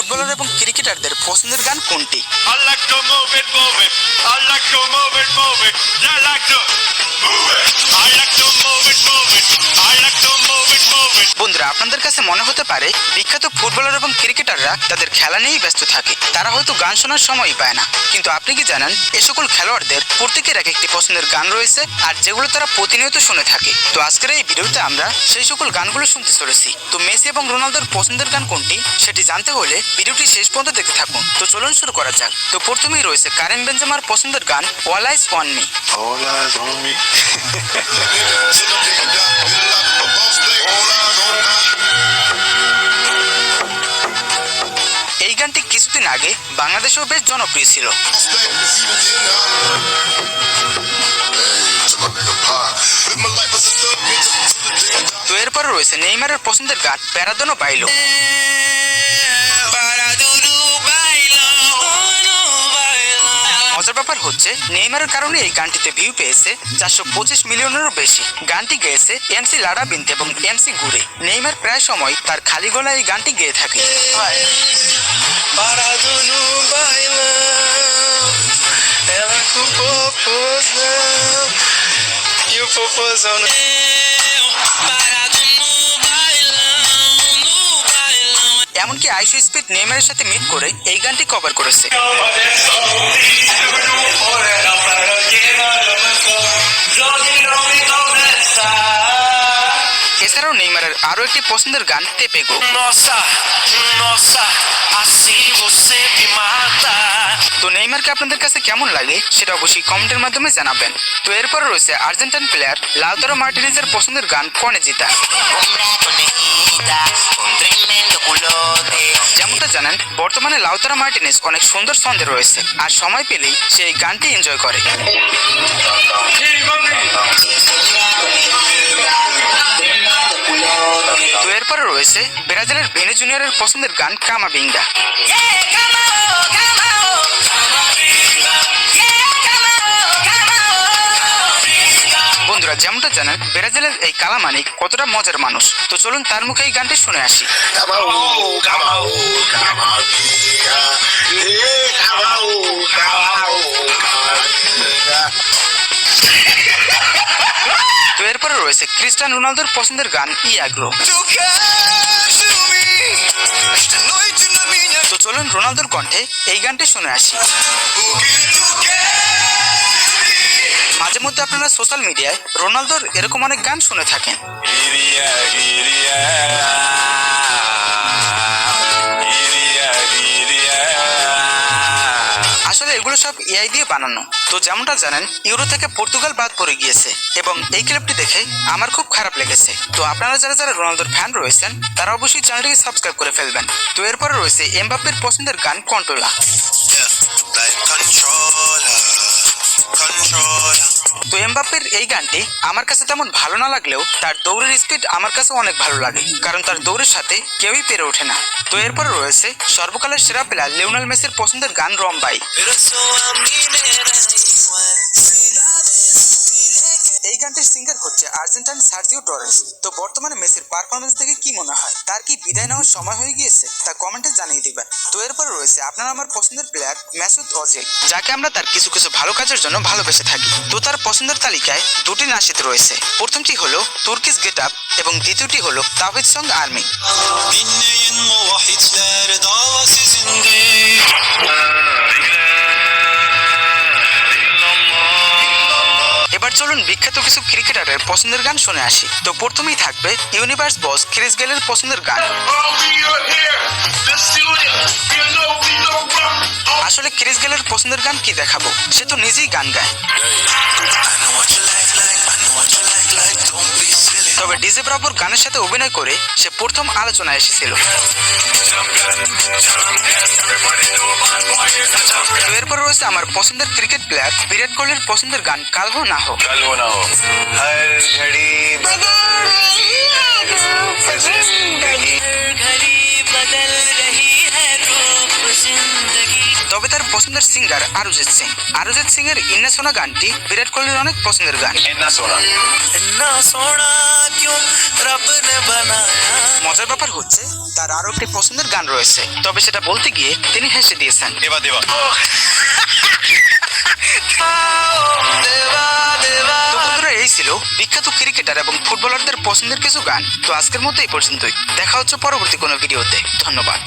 Footballer এবং ক্রিকেটারদের পছন্দের গান কোনটি? বন্ধুরা, আপনাদের কাছে মনে হতে পারে বিখ্যাত ফুটবলার এবং ক্রিকেটাররা তাদের খেলা নিয়েই ব্যস্ত থাকে, তারা হয়তো গান শোনার সময়ই পায় না। কিন্তু আপনি কি জানেন এ সকল খেলোয়াড়দের প্রত্যেকের এক একটি পছন্দের গান রয়েছে, আর যেগুলো তারা প্রতিনিয়ত শুনে থাকে। তো আজকের এই ভিডিওতে আমরা সেই সকল গানগুলো শুনতে চলেছি। তো মেসি এবং রোনালদোর পছন্দের গান কোনটি সেটি জানতে হলে ভিডিওটি শেষ পর্যন্ত দেখতে থাকুন। তো চলুন শুরু করা যাক। তো প্রথমেই রয়েছে কারিম বেনজেমার পছন্দের গান অল আইজ অন মি। এই গানটি কিছুদিন আগে বাংলাদেশেও বেশ জনপ্রিয় ছিল। তো এরপরে রয়েছে নেইমারের পছন্দের গান প্যারাদোনো বাইলো। মজার ব্যাপার হচ্ছে নেইমারের কারণে এই গানটিতে ভিউ পেয়েছে 425 মিলিয়নেরও বেশি। গানটি গেয়েছে এমসি লাডা বিনতে এবং এমসি গুরে। নেইমার প্রায় সময় তার খালি গলায় এই গানটি গেয়ে থাকে। এমনকি আইশো স্পিড নেইমারের সাথে মিট করে এই গানটি কভার করেছে। এছাড়াও নেইমারের আরো একটি পছন্দের গান তেপেগো। তো নেইমারকে আপনাদের কাছে কেমন লাগে সেটা অবশ্যই কমেন্টের মাধ্যমে জানাবেন। তো এরপর রয়েছে আর্জেন্টাইন প্লেয়ার লাউতারো মার্টিনেজের পছন্দের গান কনেজিতা। যেমনটা জানেন বর্তমানে লাউতারো মার্টিনেজ অনেক সুন্দর ছন্দে রয়েছে, আর সময় পেলেই সে এই গানটি এনজয় করে। তো এরপরে রয়েছে ব্রাজিলের ভিনি জুনিয়রের পছন্দের গান কামাবিঙ্গা। বন্ধুরা, যেমনটা জানেন ব্রাজিলের এই কালামানিক কতটা মজার মানুষ। তো চলুন তার মুখে এই গানটি শুনে আসি। তো এরপরে রয়েছে ক্রিস্টিয়ানো রোনালদোর পছন্দের গান ইয়াগ্রো। তো চলুন রোনালদোর কণ্ঠে এই গানটি শুনে আসি। মাঝে মধ্যে আপনারা সোশ্যাল মিডিয়ায় রোনালদোর এরকম অনেক গান শুনে থাকেন। আসলে এগুলো সব এআই দিয়ে বানানো। তো যেমনটা জানেন ইউরো থেকে পর্তুগাল বাদ পড়ে গিয়েছে এবং এই ক্লিপটি দেখে আমার খুব খারাপ লেগেছে। তো আপনারা যারা যারা রোনালদোর ফ্যান রয়েছেন তারা অবশ্যই চ্যানেলটিকে সাবস্ক্রাইব করে ফেলবেন। তো এরপরে রয়েছে এমবাপ্পের পছন্দের গান কন্ট্রোলা। তো এমবাপ্পের এই গানটি আমার কাছে তেমন ভালো না লাগলেও তার দৌড়ের স্পিড আমার কাছে অনেক ভালো লাগে, কারণ তার দৌড়ের সাথে কেউই পেরে ওঠে না। তো এরপরে রয়েছে সর্বকালের সেরা প্লেয়ার লিওনেল মেসির পছন্দের গান রম্বাই। এই গানটির সিঙ্গার হচ্ছে আর্জেন্টাইন সার্জিও টোরেস। তো বর্তমানে মেসির পারফরমেন্স থেকে কি মনে হয়, তার কি বিদায় নেওয়ার সময় হয়ে গিয়েছে, তা কমেন্টে জানিয়ে দিবেন। তো এরপরে রয়েছে আপনার আমার পছন্দের প্লেয়ার মেসুত ওজিল, যাকে আমরা তার কিছু কিছু ভালো কাজের জন্য ভালোবেসে থাকি। তো তার পছন্দের তালিকায় দুটি নাশিদ রয়েছে। প্রথমটি হলো তুর্কিশ গেট আপ এবং দ্বিতীয়টি হলো তাওহিদ সং আর্মি। এবার চলুন বিখ্যাত কিছু ক্রিকেটারের পছন্দের গান শুনে আসি। তো প্রথমেই থাকবে ইউনিভার্স বস ক্রিস গেলের পছন্দের গান। আসলে ক্রিস গেলের পছন্দের গান কি দেখাবো, সে তো নিজেই গান গায়। তবে ডিজে ব্রাভোর গানের সাথে অভিনয় করে সে প্রথম আলোচনায় এসেছিল। তো এরপর রয়েছে আমার পছন্দের ক্রিকেট প্লেয়ার বিরাট কোহলির পছন্দের গান কালহো না হো। তবে তার পছন্দের সিঙ্গার অরিজিৎ সিং। অরিজিৎ সিং এর ইন্না সোনা গানটি বিরাট কোহলির অনেক পছন্দের গান। মজার ব্যাপার হচ্ছে তার আরো একটি পছন্দের গান রয়েছে, তবে সেটা বলতে গিয়ে তিনি হেসে দিয়েছেন। তো বন্ধুরা, এই ছিল বিখ্যাত ক্রিকেটার এবং ফুটবলারদের পছন্দের কিছু গান। তো আজকের মতো এই পর্যন্তই, দেখা হচ্ছে পরবর্তী কোনো ভিডিওতে। ধন্যবাদ।